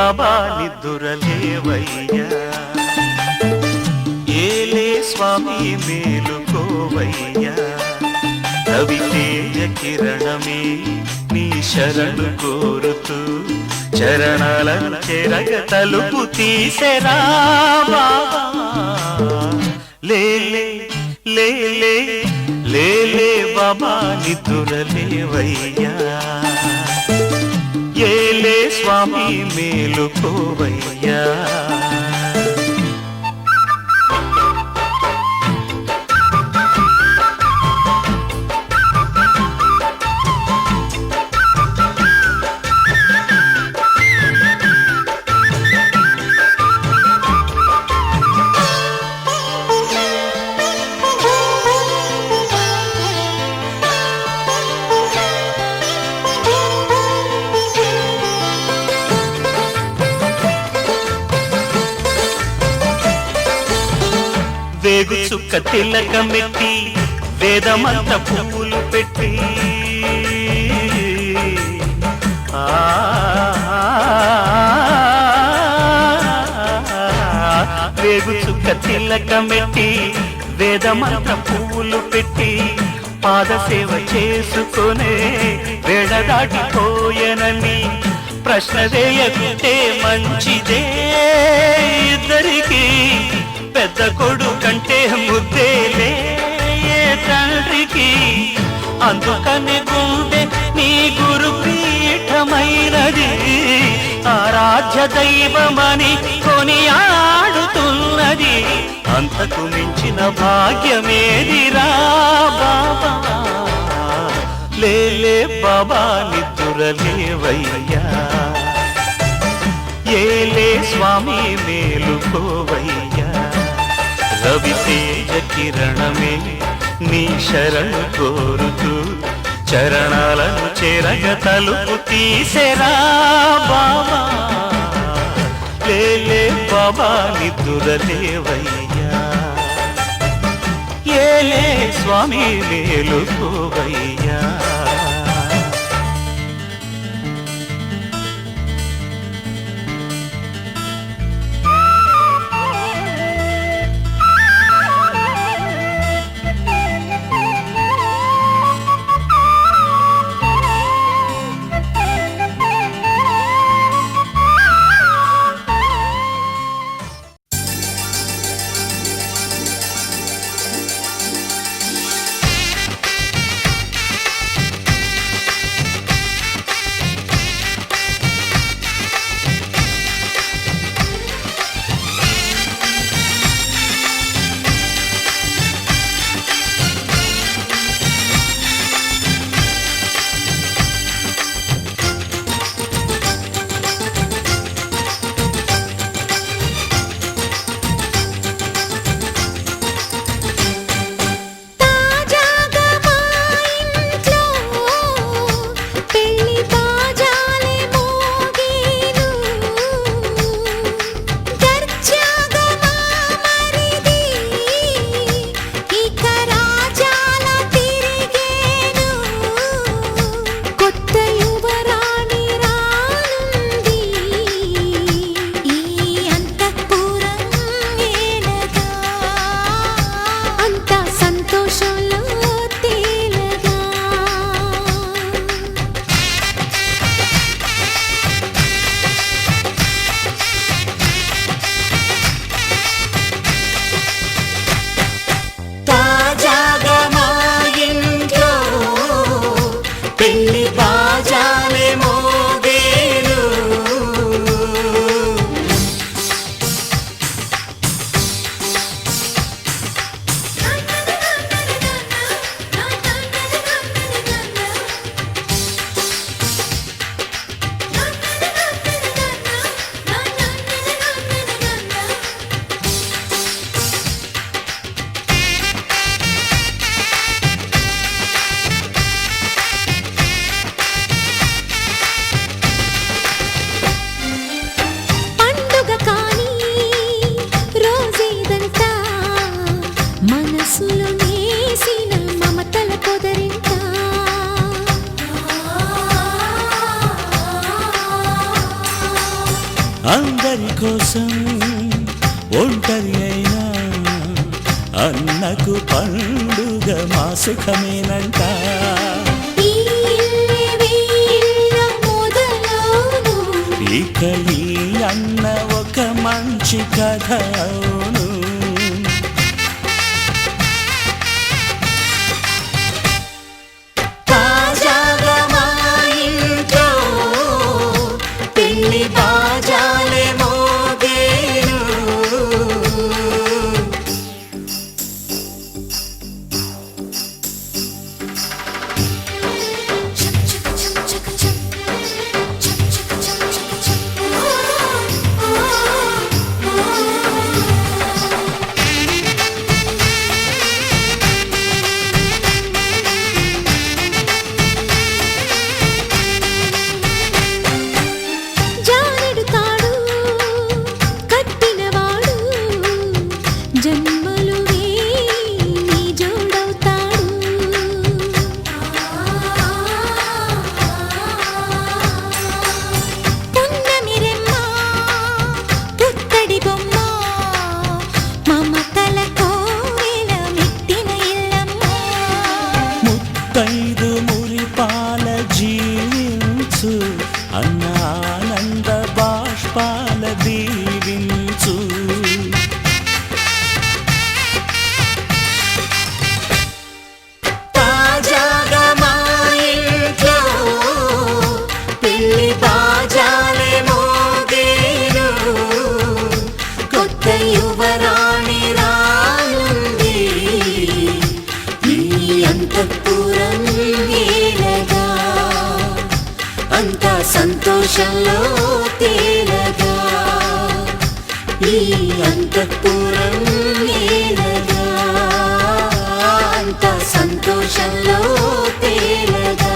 బాబా నిద్దురలేవయ్యా ఏలే స్వామి మేలుకోవయ్యా రవితేజ కిరణమే నీ శరణు కోరుతూ చరణాలను చెరగ తలుపు తీసెరా బాబా లేలే లేలే లేలే బాబా నిద్దురలేవయ్యా ఏలే స్వామి మేలుకోవయ్యా వేగు చుక్క తిలకమెట్టి వేదమంత పువ్వులు పెట్టి వేగు చుక్క తిలకమెట్టి వేదమంత పువ్వులు పెట్టి పాదసేవ చేసుకునే వేళ దాటిపోయనని ప్రశ్న వేయకుంటే మంచిదే ఇద్దరికి పెద్ద కొడుకంటే ముద్దేలే తండ్రికి అందుకని గుండె నీ గురు పీఠమైనది ఆరాధ్య దైవమని కొనియాడుతున్నది అంతకు మించిన భాగ్యమేదిరా బాబా లేలే బాబా నిద్దురలేవయ్యా ఏలే స్వామి మేలుకోవయ్యా రవితేజ కిరణమే నీ శరణు కోరుతూ చరణాలను చెరగ తలుపు తీసెరా బాబా లేలే బాబా నిద్దురలేవయ్యా ఏలే స్వామి మేలుకోవయ్యా ఒంటరి అయినా అన్నకు పండుగ మా సుఖమేనంట. ఇక ఈ అన్న ఒక మంచి కథ అవును. తాజాగా మా ఇంట్లో పెళ్లి బాజాలే మోగేను. ముత్తైదు మురిపాల జీవించు అన్న ఆనంద బాష్పాల దీవించు. తాజాగా మా ఇంట్లో పెళ్లి బాజాలే మోగేను. కొత్త యువరాణి రానుంది ఈ అంతఃపురం ఏలగా. అంతా సంతోషంలో తేలగా ఈ అంతఃపురం ఏలగా. అంతా సంతోషంలో తేలగా.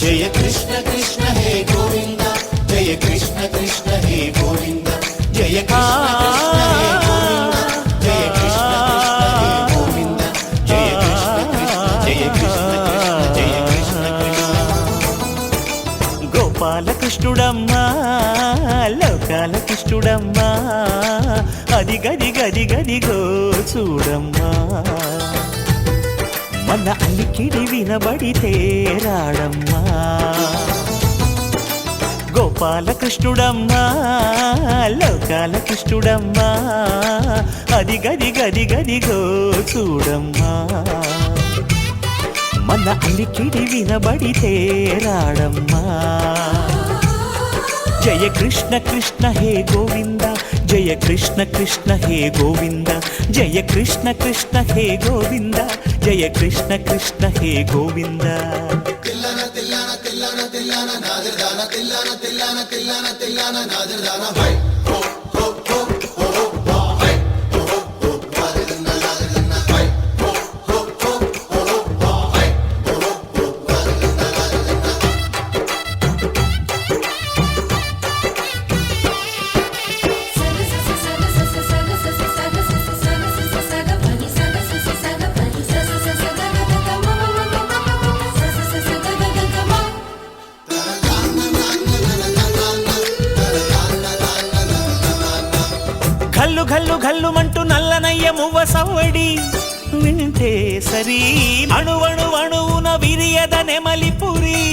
जय कृष्ण कृष्ण हे गोविंद, जय कृष्ण कृष्ण हे गोविंद, जय कृष्ण कृष्ण हे गोविंद, जय कृष्ण कृष्ण हे गोविंद, जय कृष्ण कृष्ण जय कृष्ण कृष्ण जय कृष्ण कृष्ण. గోపాల కృష్ణుడమ్మా లోకాల కృష్ణుడమ్మా అది గది గది గదిగో చూడమ్మా. మన అలికిడి వినబడితే రాడమ్మా. గోపాల కృష్ణుడమ్మా లోకాల కృష్ణుడమ్మా అది గది గది గదిగో చూడమ్మా. మన అలికిడి వినబడితే రాడమ్మా. జయ కృష్ణ కృష్ణ హే గోవింద, జయ కృష్ణ కృష్ణ హే గోవింద, జయ కృష్ణ కృష్ణ హే గోవింద, జయ కృష్ణ కృష్ణ హే గోవింద. తిల్లన తిల్లన తిల్లన తిల్లన నాదర్దాన తిల్లన తిల్లన తిల్లన తిల్లన నాదర్దాన హై హో హో హో హో హో హై హో హో నాదర్దాన నాదర్దాన హై హో హో హో హో హో హై హో హో నాదర్దాన. ఘల్లు ఘల్లు ఘల్లుమంటూ నల్లనయ్య మువ్వ సవ్వడి వింటే సరి. అణువణు అణువున విరియద నెమలిపురి.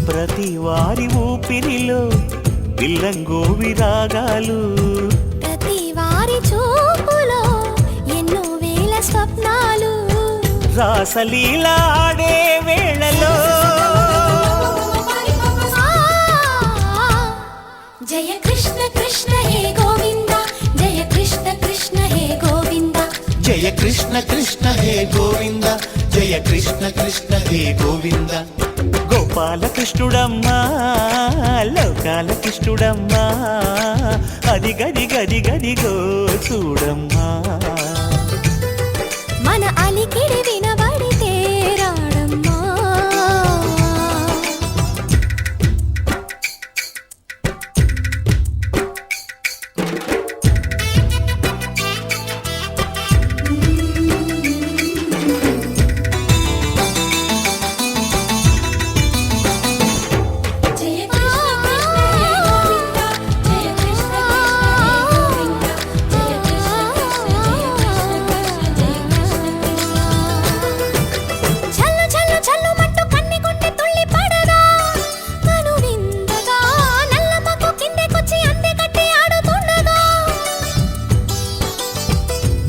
ప్రతి వారి ఊపిరిలో పిల్లంగో విరాగాలు. ప్రతి వారి చూపులో ఎన్నో వేల స్వప్నాలు. రాసలీల ఆడే వేళలో కృష్ణ కృష్ణ హే గోవింద జయ కృష్ణ కృష్ణ హే గోవింద గోపాలకృష్ణుడమ్మా లోకాల కృష్ణుడమ్మా అది గది గది గదిగో చూడమ్మా మన అలికిడి వినబడితే రాడమ్మా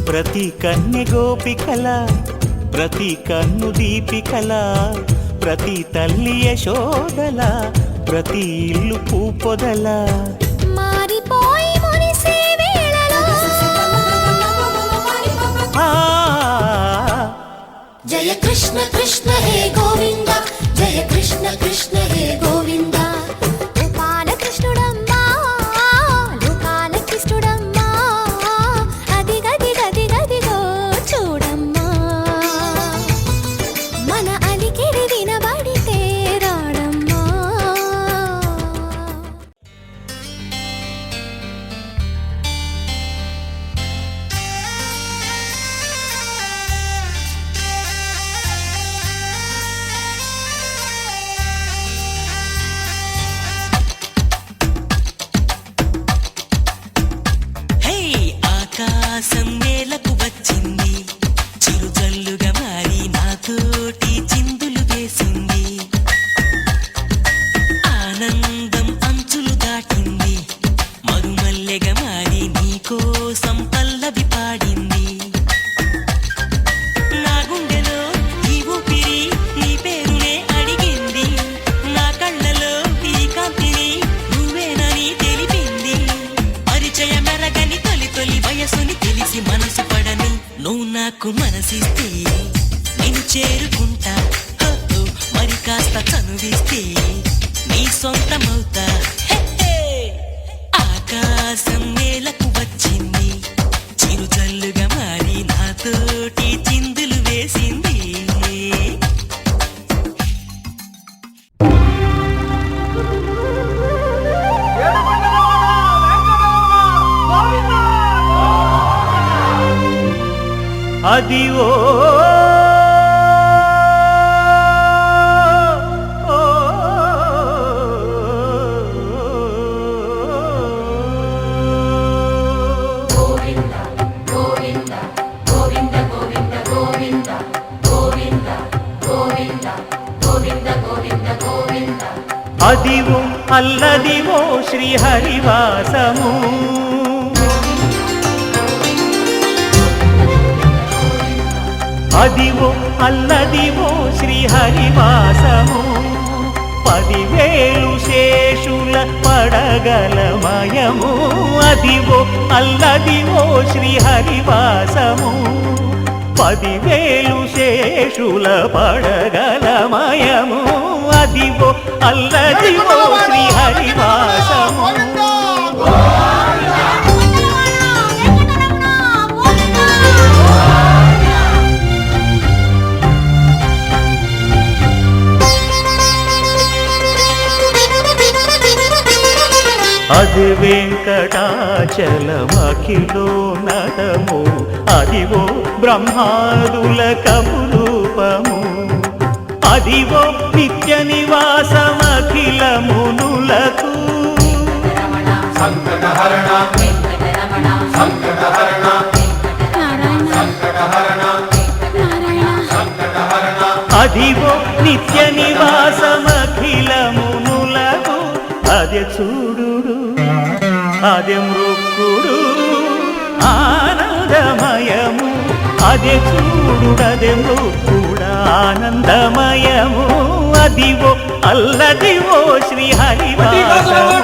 ప్రతి కన్నె గోపికల ప్రతి కన్ను దీపికల ప్రతి తల్లి యశోదల ప్రతి ఇల్లు పూపొదల మారిపోయి మురిసే వేళలో జయ కృష్ణ కృష్ణ హే గోవింద జయ కృష్ణ కృష్ణ హే గోవింద గోపాలకృష్ణుడమ్మా లోకాల కృష్ణుడమ్మా అది గది గది గదిగో చూడమ్మా మన అలికిడి వినబడితే రాడమ్మా ఆకాశం నేలకు వచ్చింది చిరుజల్లుగా మారి నాతోటి చిందులు వేసింది ఆనందం అంచులు దాటింది మరుమల్లెగా మారి నీకోసం పల్లవి పాడింది నా గుండెలో ఈ ఊపిరి నీ పేరునే అడిగింది నా కళ్ళలో ఈ కాంతిని నువ్వేనని తెలిపింది పరిచయ మెరగని తొలి వయసుని తెలిసి మనసు పడని నువ్వు నాకు మనసిస్తే నేను చేరుకుంటా మరి కాస్త చనువిస్తే నీ సొంతమవుతా ఆకాశం నేలకు వచ్చింది చిరుజల్లుగా మారి నాతోటి చిందులు వేసింది అది ఓ అదివో అల్లదివో శ్రీహరివాసము అదివో అల్లదివో శ్రీహరివాసము 10,000 శేషుల పడగలమయము అదివో అల్లదివో శ్రీహరివాసము 10,000 శేషుల పడగలమయము అదివో అల్లదివో శ్రీహరివాసము అది వెంకటాచలమఖిలో నటము అదివో బ్రహ్మాదుల కపురూపము అదివో నిత్య నివాసమఖిల మునులకు సంకటహరణ సంకటహరణ సంకటహరణ సంకటహరణ అదివో నిత్య నివాసమఖిల మునులకు అదే చూడు అదే మృక్కుడు ఆనందమయము అదే చూడు అదే మృక్కుడు ఆనందమయము అదివో అల్లదివో శ్రీహరివాసము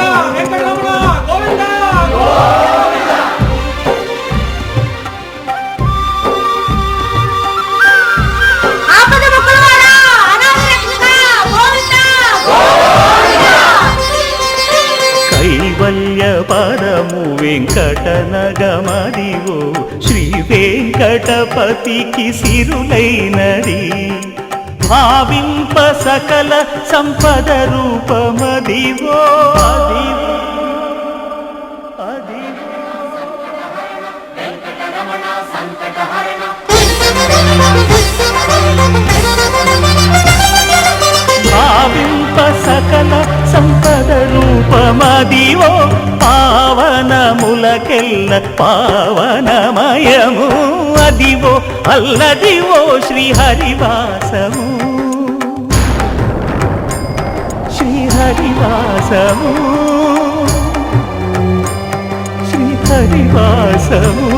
పరము వెంకటనగమదివో శ్రీ వెంకటపతికి సిరులైనది భావింప సకల సంపద రూపమదివో అదివో అదివో భావింప సకల సంపద రూపమదివో పావనములకెల్ల పావనమయము అదివో అల్లదివో శ్రీహరివాసము శ్రీహరివాసము శ్రీహరివాసము